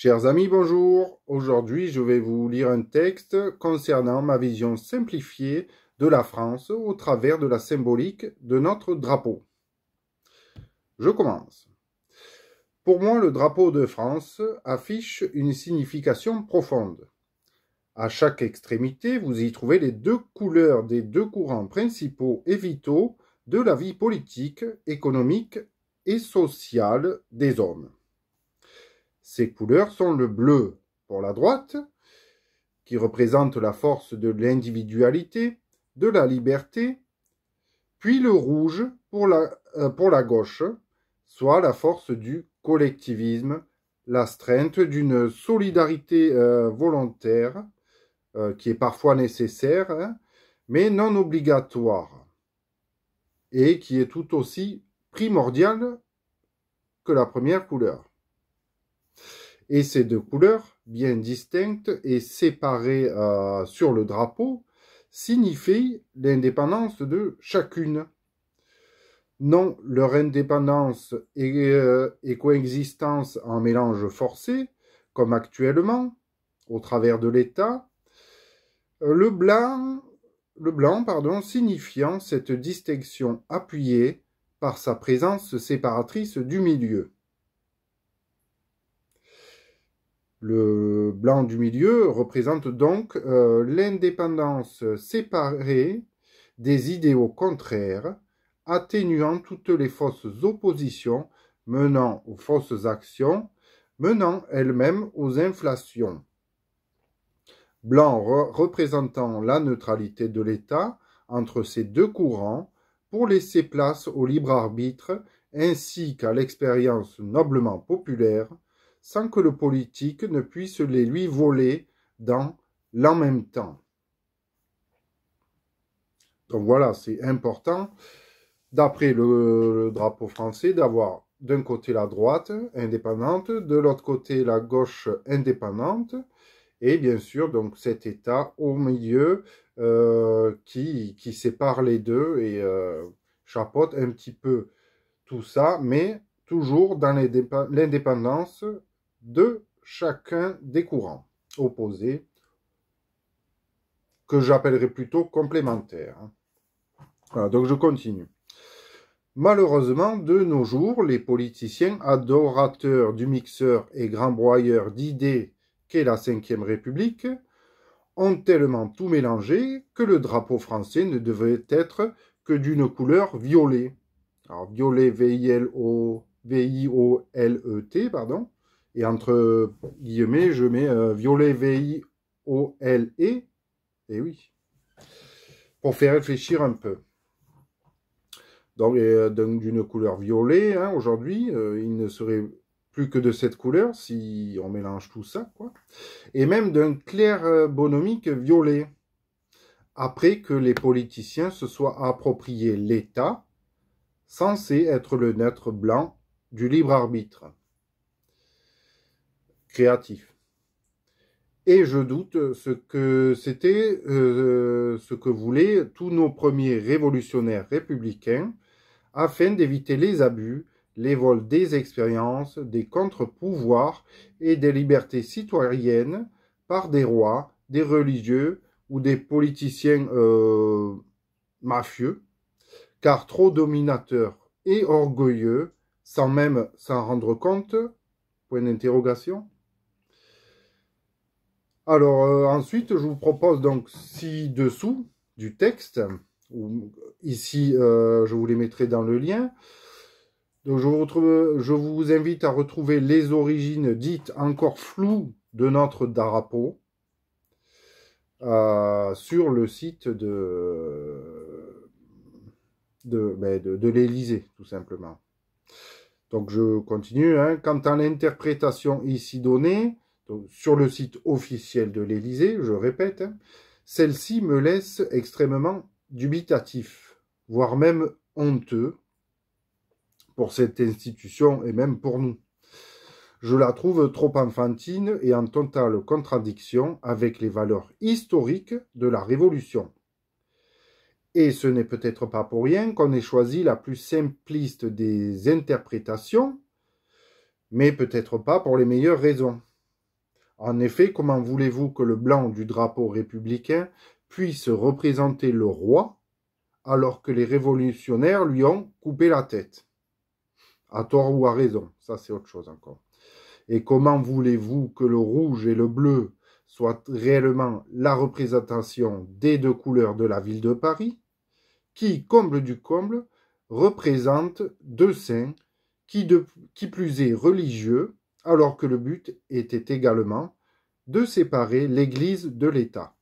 Chers amis, bonjour. Aujourd'hui, je vais vous lire un texte concernant ma vision simplifiée de la France au travers de la symbolique de notre drapeau. Je commence. Pour moi, le drapeau de France affiche une signification profonde. À chaque extrémité, vous y trouvez les deux couleurs des deux courants principaux et vitaux de la vie politique, économique et sociale des hommes. Ces couleurs sont le bleu pour la droite, qui représente la force de l'individualité, de la liberté, puis le rouge pour la gauche, soit la force du collectivisme, l'astreinte d'une solidarité volontaire, qui est parfois nécessaire, mais non obligatoire, et qui est tout aussi primordiale que la première couleur. Et ces deux couleurs, bien distinctes et séparées sur le drapeau, signifient l'indépendance de chacune. Non leur indépendance et coexistence en mélange forcé, comme actuellement, au travers de l'État, le blanc, signifiant cette distinction appuyée par sa présence séparatrice du milieu. Le blanc du milieu représente donc l'indépendance séparée des idéaux contraires, atténuant toutes les fausses oppositions, menant aux fausses actions, menant elles-mêmes aux inflations. Blanc représentant la neutralité de l'État entre ces deux courants pour laisser place au libre arbitre ainsi qu'à l'expérience noblement populaire, sans que le politique ne puisse les lui voler dans l'en même temps. Donc voilà, c'est important, d'après le drapeau français, d'avoir d'un côté la droite indépendante, de l'autre côté la gauche indépendante, et bien sûr donc cet État au milieu qui sépare les deux et chapeaute un petit peu tout ça, mais toujours dans l'indépendance de chacun des courants opposés, que j'appellerais plutôt complémentaires. Voilà, donc je continue. Malheureusement, de nos jours, les politiciens adorateurs du mixeur et grands broyeurs d'idées qu'est la Ve République ont tellement tout mélangé que le drapeau français ne devait être que d'une couleur violet. Alors violet, V-I-O-L-E-T, pardon. Et entre guillemets, je mets violet, V-I-O-L-E. Et oui. Pour faire réfléchir un peu. Donc, d'une couleur violet, hein, aujourd'hui, il ne serait plus que de cette couleur si on mélange tout ça, quoi. Et même d'un clair bonomique violet. Après que les politiciens se soient appropriés l'État, censé être le neutre blanc du libre arbitre créatif. Et je doute ce que c'était, ce que voulaient tous nos premiers révolutionnaires républicains, afin d'éviter les abus, les vols des expériences, des contre-pouvoirs et des libertés citoyennes par des rois, des religieux ou des politiciens mafieux, car trop dominateurs et orgueilleux, sans même s'en rendre compte, point d'interrogation. Alors ensuite, je vous propose donc ci-dessous du texte, ici je vous les mettrai dans le lien. Donc je vous invite à retrouver les origines dites encore floues de notre drapeau sur le site de l'Élysée, tout simplement. Donc je continue. Hein. Quant à l'interprétation ici donnée, donc, sur le site officiel de l'Élysée, je répète, hein, celle-ci me laisse extrêmement dubitatif, voire même honteux pour cette institution et même pour nous. Je la trouve trop enfantine et en totale contradiction avec les valeurs historiques de la Révolution. Et ce n'est peut-être pas pour rien qu'on ait choisi la plus simpliste des interprétations, mais peut-être pas pour les meilleures raisons. En effet, comment voulez-vous que le blanc du drapeau républicain puisse représenter le roi alors que les révolutionnaires lui ont coupé la tête? À tort ou à raison, ça c'est autre chose encore. Et comment voulez-vous que le rouge et le bleu soient réellement la représentation des deux couleurs de la ville de Paris, qui, comble du comble, représente deux saints, qui plus est religieux, alors que le but était également de séparer l'Église de l'État.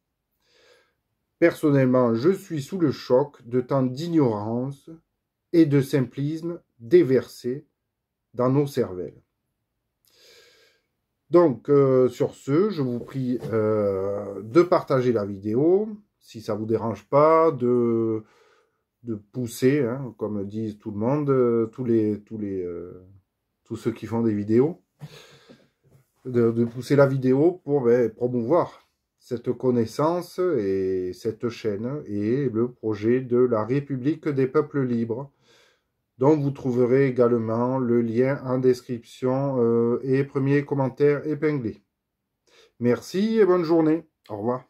Personnellement, je suis sous le choc de tant d'ignorance et de simplisme déversés dans nos cervelles. Donc, sur ce, je vous prie de partager la vidéo, si ça ne vous dérange pas, de pousser, hein, comme disent tout le monde, tous ceux qui font des vidéos, de pousser la vidéo pour promouvoir cette connaissance et cette chaîne et le projet de la République des peuples libres, dont vous trouverez également le lien en description et premier commentaire épinglé. Merci et bonne journée. Au revoir.